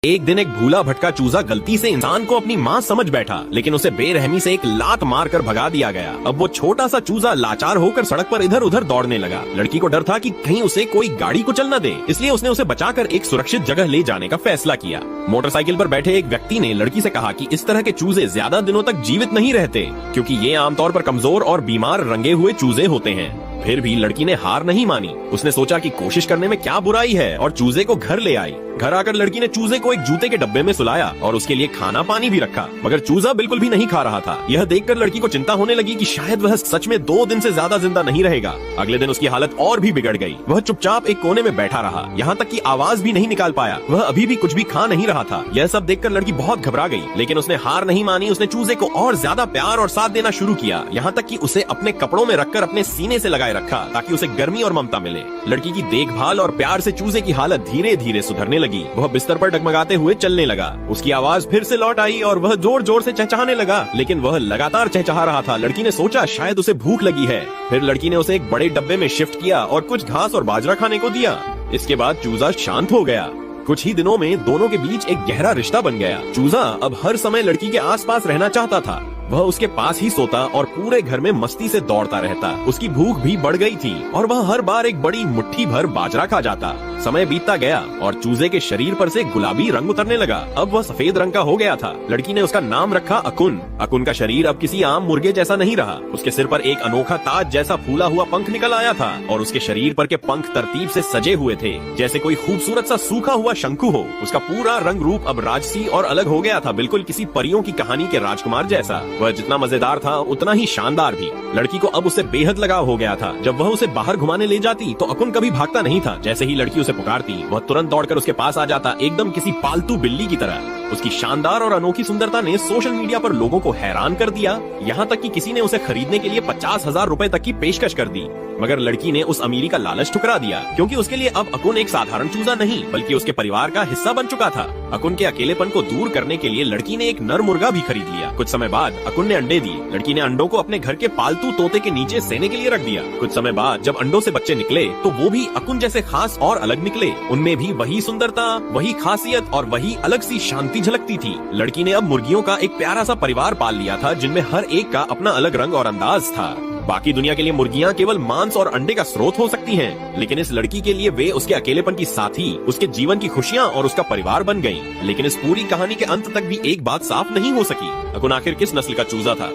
एक दिन एक भूला भटका चूजा गलती से इंसान को अपनी माँ समझ बैठा, लेकिन उसे बेरहमी से एक लात मारकर भगा दिया गया। अब वो छोटा सा चूजा लाचार होकर सड़क पर इधर उधर दौड़ने लगा। लड़की को डर था कि कहीं उसे कोई गाड़ी कुचल न दे, इसलिए उसने उसे बचाकर एक सुरक्षित जगह ले जाने का फैसला किया। मोटरसाइकिल पर बैठे एक व्यक्ति ने लड़की से कहा कि इस तरह के चूजे ज्यादा दिनों तक जीवित नहीं रहते, क्योंकि ये आमतौर पर कमजोर और बीमार रंगे हुए चूजे होते हैं। फिर भी लड़की ने हार नहीं मानी। उसने सोचा कि कोशिश करने में क्या बुराई है और चूजे को घर ले आई। घर आकर लड़की ने चूजे को एक जूते के डब्बे में सुलाया और उसके लिए खाना पानी भी रखा, मगर चूजा बिल्कुल भी नहीं खा रहा था। यह देखकर लड़की को चिंता होने लगी कि शायद वह सच में 2 दिन से ज्यादा जिंदा नहीं रहेगा। अगले दिन उसकी हालत और भी बिगड़ गई। वह चुपचाप एक कोने में बैठा रहा, यहाँ तक कि आवाज भी नहीं निकाल पाया। वह अभी भी कुछ भी खा नहीं रहा था। यह सब देखकर लड़की बहुत घबरा गई, लेकिन उसने हार नहीं मानी। उसने चूजे को और ज्यादा प्यार और साथ देना शुरू किया, यहाँ तक कि उसे अपने कपड़ों में रखकर अपने सीने से लगाए रखा ताकि उसे गर्मी और ममता मिले। लड़की की देखभाल और प्यार से चूजे की हालत धीरे धीरे सुधरने लगी। वह बिस्तर पर डगमगाते हुए चलने लगा। उसकी आवाज फिर से लौट आई और वह जोर जोर से चहचहाने लगा, लेकिन वह लगातार चहचहा रहा था। लड़की ने सोचा शायद उसे भूख लगी है। फिर लड़की ने उसे एक बड़े डब्बे में शिफ्ट किया और कुछ घास और बाजरा खाने को दिया। इसके बाद चूजा शांत हो गया। कुछ ही दिनों में दोनों के बीच एक गहरा रिश्ता बन गया। चूजा अब हर समय लड़की के आसपास रहना चाहता था। वह उसके पास ही सोता और पूरे घर में मस्ती से दौड़ता रहता। उसकी भूख भी बढ़ गई थी और वह हर बार एक बड़ी मुट्ठी भर बाजरा खा जाता। समय बीतता गया और चूजे के शरीर पर से गुलाबी रंग उतरने लगा। अब वह सफेद रंग का हो गया था। लड़की ने उसका नाम रखा अकुन। अकुन का शरीर अब किसी आम मुर्गे जैसा नहीं रहा। उसके सिर पर एक अनोखा ताज जैसा फूला हुआ पंख निकल आया था और उसके शरीर पर के पंख तरतीब से सजे हुए थे, जैसे कोई खूबसूरत सा सूखा हुआ शंकु हो। उसका पूरा रंग रूप अब राजसी और अलग हो गया था, बिल्कुल किसी परियों की कहानी के राजकुमार जैसा। वह जितना मजेदार था उतना ही शानदार भी। लड़की को अब उससे बेहद लगाव हो गया था। जब वह उसे बाहर घुमाने ले जाती तो अकुन कभी भागता नहीं था। जैसे ही लड़की उसे पुकारती वह तुरंत दौड़कर उसके पास आ जाता, एकदम किसी पालतू बिल्ली की तरह। उसकी शानदार और अनोखी सुंदरता ने सोशल मीडिया पर लोगों को हैरान कर दिया, यहाँ तक कि किसी ने उसे खरीदने के लिए 50,000 रुपए तक की पेशकश कर दी। मगर लड़की ने उस अमीरी का लालच ठुकरा दिया, क्योंकि उसके लिए अब अकुन एक साधारण चूजा नहीं बल्कि उसके परिवार का हिस्सा बन चुका था। अकुन के अकेलेपन को दूर करने के लिए लड़की ने एक नर मुर्गा भी खरीद लिया। कुछ समय बाद अकुन ने अंडे दिए। लड़की ने अंडों को अपने घर के पालतू तोते के नीचे सेने के लिए रख दिया। कुछ समय बाद जब अंडों से बच्चे निकले तो वो भी अकुन जैसे खास और अलग निकले। उनमें भी वही सुंदरता, वही खासियत और वही अलग सी शांति झलकती थी। लड़की ने अब मुर्गियों का एक प्यारा सा परिवार पाल लिया था, जिनमें हर एक का अपना अलग रंग और अंदाज था। बाकी दुनिया के लिए मुर्गियां केवल मांस और अंडे का स्रोत हो सकती हैं, लेकिन इस लड़की के लिए वे उसके अकेलेपन की साथी, उसके जीवन की खुशियां और उसका परिवार बन गईं। लेकिन इस पूरी कहानी के अंत तक भी एक बात साफ नहीं हो सकी, अकुन आखिर किस नस्ल का चूजा था।